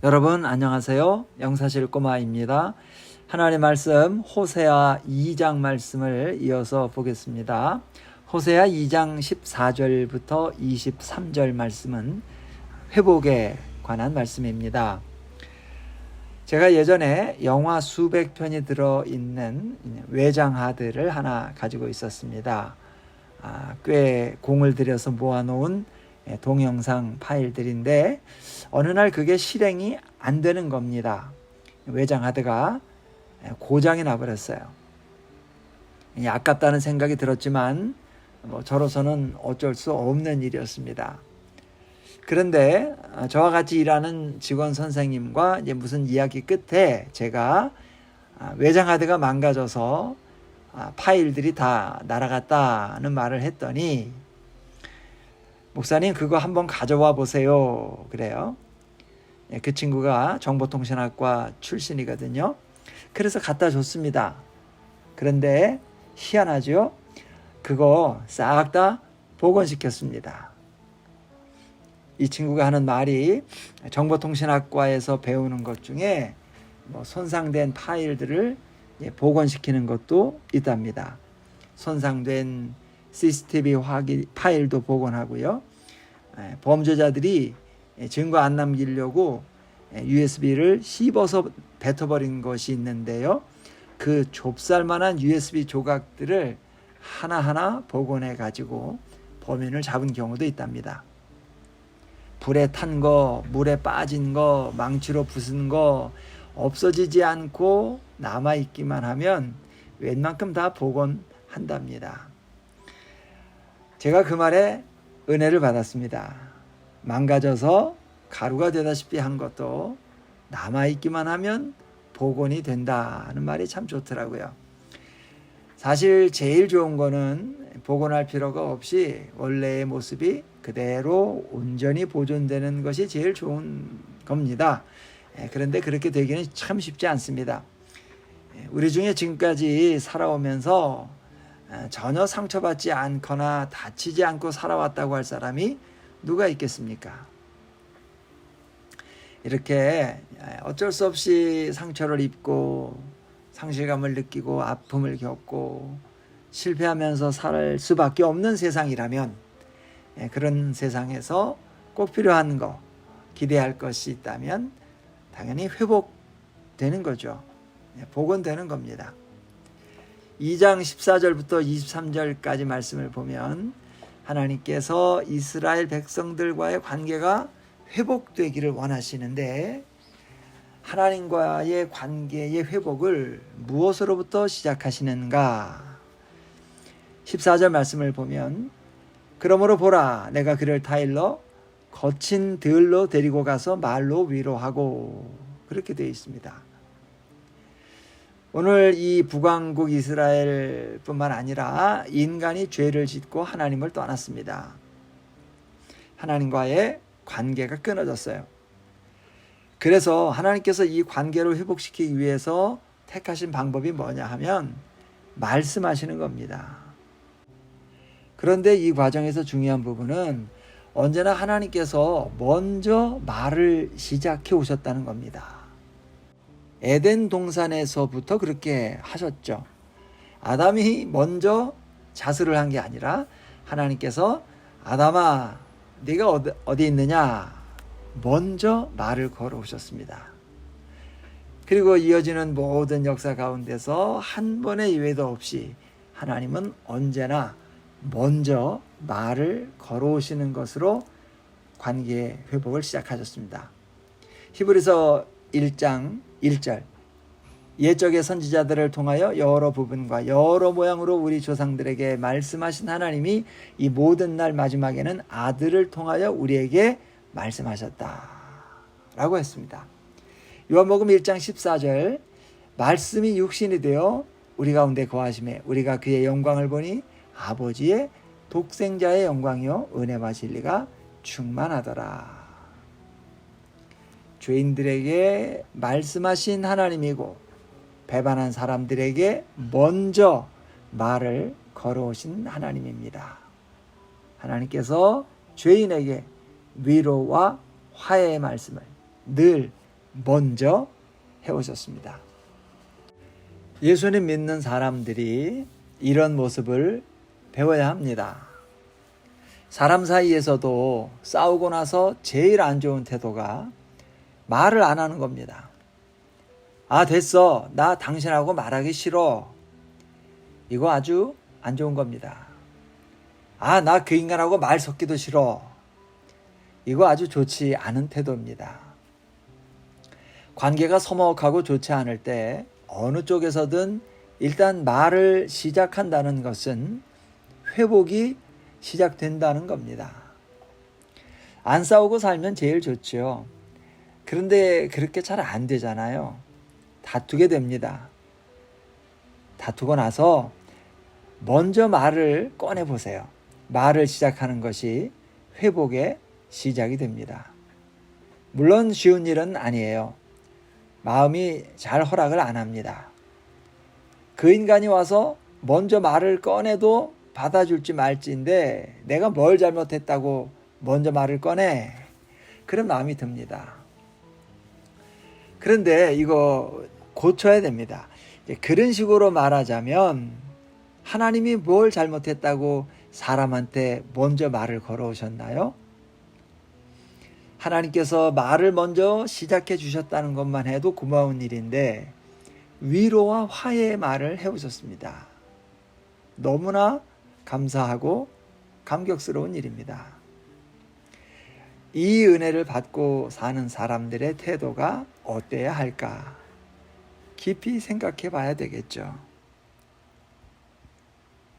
여러분 안녕하세요. 영사실 꼬마입니다. 하나님의 말씀 호세아 2장 말씀을 이어서 보겠습니다. 호세아 2장 14절부터 23절 말씀은 회복에 관한 말씀입니다. 제가 예전에 영화 수백 편이 들어있는 외장하드를 하나 가지고 있었습니다. 꽤 공을 들여서 모아놓은 동영상 파일들인데 어느 날 그게 실행이 안 되는 겁니다. 외장하드가 고장이 나버렸어요. 아깝다는 생각이 들었지만 저로서는 어쩔 수 없는 일이었습니다. 그런데 저와 같이 일하는 직원 선생님과 이제 무슨 이야기 끝에 제가 외장하드가 망가져서 파일들이 다 날아갔다는 말을 했더니 목사님 그거 한번 가져와 보세요 그래요. 그 친구가 정보통신학과 출신이거든요. 그래서 갖다 줬습니다. 그런데 희한하죠? 그거 싹 다 복원시켰습니다. 이 친구가 하는 말이 정보통신학과에서 배우는 것 중에 손상된 파일들을 복원시키는 것도 있답니다. 손상된 CCTV 파일도 복원하고요. 범죄자들이 증거 안 남기려고 USB를 씹어서 뱉어버린 것이 있는데요. 그 좁쌀만한 USB 조각들을 하나하나 복원해 가지고 범인을 잡은 경우도 있답니다. 불에 탄 거, 물에 빠진 거, 망치로 부순 거 없어지지 않고 남아있기만 하면 웬만큼 다 복원한답니다. 제가 그 말에 은혜를 받았습니다. 망가져서 가루가 되다시피 한 것도 남아있기만 하면 복원이 된다는 말이 참 좋더라고요. 사실 제일 좋은 거는 복원할 필요가 없이 원래의 모습이 그대로 온전히 보존되는 것이 제일 좋은 겁니다. 그런데 그렇게 되기는 참 쉽지 않습니다. 우리 중에 지금까지 살아오면서 전혀 상처받지 않거나 다치지 않고 살아왔다고 할 사람이 누가 있겠습니까? 이렇게 어쩔 수 없이 상처를 입고 상실감을 느끼고 아픔을 겪고 실패하면서 살 수밖에 없는 세상이라면 그런 세상에서 꼭 필요한 거, 기대할 것이 있다면 당연히 회복되는 거죠. 복원되는 겁니다. 2장 14절부터 23절까지 말씀을 보면 하나님께서 이스라엘 백성들과의 관계가 회복되기를 원하시는데 하나님과의 관계의 회복을 무엇으로부터 시작하시는가? 14절 말씀을 보면 그러므로 보라 내가 그를 타일러 거친 들로 데리고 가서 말로 위로하고 그렇게 되어 있습니다. 오늘 이 북왕국 이스라엘뿐만 아니라 인간이 죄를 짓고 하나님을 떠났습니다. 하나님과의 관계가 끊어졌어요. 그래서 하나님께서 이 관계를 회복시키기 위해서 택하신 방법이 뭐냐 하면 말씀하시는 겁니다. 그런데 이 과정에서 중요한 부분은 언제나 하나님께서 먼저 말을 시작해 오셨다는 겁니다. 에덴 동산에서부터 그렇게 하셨죠. 아담이 먼저 자수를 한 게 아니라 하나님께서 아담아 네가 어디 있느냐 먼저 말을 걸어오셨습니다. 그리고 이어지는 모든 역사 가운데서 한 번의 예외도 없이 하나님은 언제나 먼저 말을 걸어오시는 것으로 관계 회복을 시작하셨습니다. 히브리서 1장 1절 옛적의 선지자들을 통하여 여러 부분과 여러 모양으로 우리 조상들에게 말씀하신 하나님이 이 모든 날 마지막에는 아들을 통하여 우리에게 말씀하셨다 라고 했습니다. 요한복음 1장 14절 말씀이 육신이 되어 우리 가운데 거하심에 우리가 그의 영광을 보니 아버지의 독생자의 영광이요 은혜와 진리가 충만하더라. 죄인들에게 말씀하신 하나님이고 배반한 사람들에게 먼저 말을 걸어오신 하나님입니다. 하나님께서 죄인에게 위로와 화해의 말씀을 늘 먼저 해오셨습니다. 예수님 믿는 사람들이 이런 모습을 배워야 합니다. 사람 사이에서도 싸우고 나서 제일 안 좋은 태도가 말을 안 하는 겁니다. 아, 됐어. 나 당신하고 말하기 싫어. 이거 아주 안 좋은 겁니다. 아, 나 그 인간하고 말 섞기도 싫어. 이거 아주 좋지 않은 태도입니다. 관계가 서먹하고 좋지 않을 때 어느 쪽에서든 일단 말을 시작한다는 것은 회복이 시작된다는 겁니다. 안 싸우고 살면 제일 좋죠. 그런데 그렇게 잘 안 되잖아요. 다투게 됩니다. 다투고 나서 먼저 말을 꺼내보세요. 말을 시작하는 것이 회복의 시작이 됩니다. 물론 쉬운 일은 아니에요. 마음이 잘 허락을 안 합니다. 그 인간이 와서 먼저 말을 꺼내도 받아줄지 말지인데 내가 뭘 잘못했다고 먼저 말을 꺼내? 그런 마음이 듭니다. 그런데 이거 고쳐야 됩니다. 그런 식으로 말하자면 하나님이 뭘 잘못했다고 사람한테 먼저 말을 걸어오셨나요? 하나님께서 말을 먼저 시작해 주셨다는 것만 해도 고마운 일인데 위로와 화해의 말을 해오셨습니다. 너무나 감사하고 감격스러운 일입니다. 이 은혜를 받고 사는 사람들의 태도가 어때야 할까? 깊이 생각해 봐야 되겠죠.